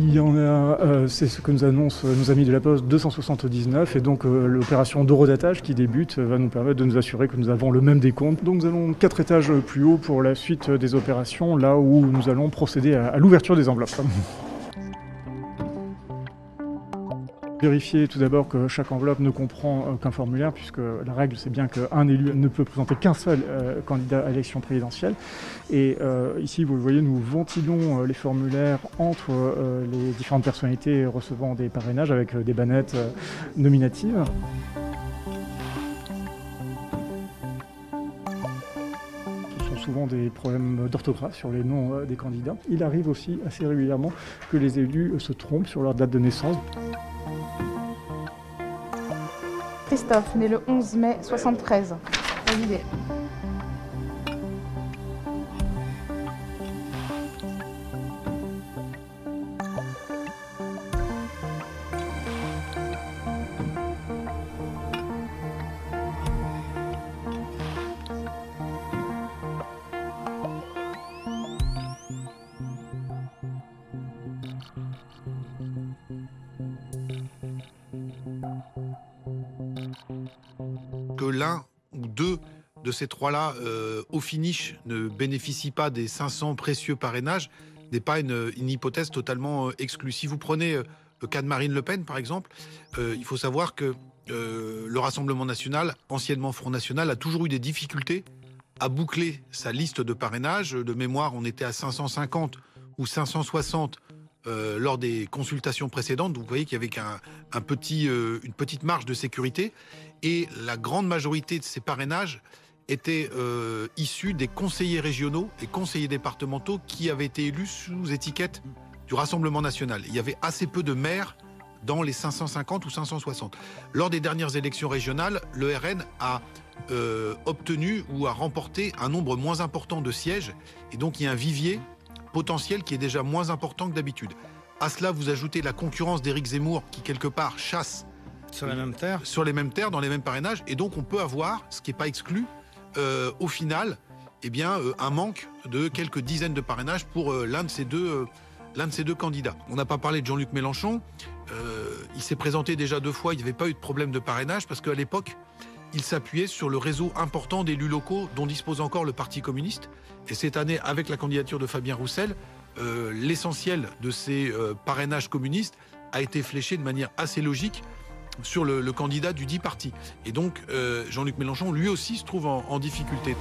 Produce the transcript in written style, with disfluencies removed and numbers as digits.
Il y en a, c'est ce que nous annoncent nos amis de la Poste, 279, et donc l'opération d'horodatage qui débute va nous permettre de nous assurer que nous avons le même décompte. Donc nous allons 4 étages plus haut pour la suite des opérations, là où nous allons procéder à l'ouverture des enveloppes. Vérifier tout d'abord que chaque enveloppe ne comprend qu'un formulaire, puisque la règle c'est bien qu'un élu ne peut présenter qu'un seul candidat à l'élection présidentielle. Et ici, vous le voyez, nous ventilons les formulaires entre les différentes personnalités recevant des parrainages avec des bannettes nominatives. Souvent des problèmes d'orthographe sur les noms des candidats. Il arrive aussi assez régulièrement que les élus se trompent sur leur date de naissance. Christophe, né le 11 mai 73. Validé. Que l'un ou deux de ces trois-là, au finish, ne bénéficient pas des 500 précieux parrainages n'est pas une hypothèse totalement exclue. Si vous prenez le cas de Marine Le Pen, par exemple, il faut savoir que le Rassemblement national, anciennement Front National, a toujours eu des difficultés à boucler sa liste de parrainages. De mémoire, on était à 550 ou 560 lors des consultations précédentes. Donc vous voyez qu'il y avait une petite marge de sécurité. Et la grande majorité de ces parrainages étaient issus des conseillers régionaux et conseillers départementaux qui avaient été élus sous étiquette du Rassemblement national. Il y avait assez peu de maires dans les 550 ou 560. Lors des dernières élections régionales, le RN a obtenu ou a remporté un nombre moins important de sièges. Et donc il y a un vivier potentiel qui est déjà moins important que d'habitude. À cela, vous ajoutez la concurrence d'Éric Zemmour qui, quelque part, chasse sur la même terre. Sur les mêmes terres, dans les mêmes parrainages. Et donc, on peut avoir, ce qui n'est pas exclu, au final, eh bien, un manque de quelques dizaines de parrainages pour l'un de ces deux candidats. On n'a pas parlé de Jean-Luc Mélenchon. Il s'est présenté déjà 2 fois. Il n'y avait pas eu de problème de parrainage parce qu'à l'époque, il s'appuyait sur le réseau important d'élus locaux dont dispose encore le Parti communiste. Et cette année, avec la candidature de Fabien Roussel, l'essentiel de ces parrainages communistes a été fléché de manière assez logique sur le candidat du dit parti. Et donc, Jean-Luc Mélenchon, lui aussi, se trouve en difficulté.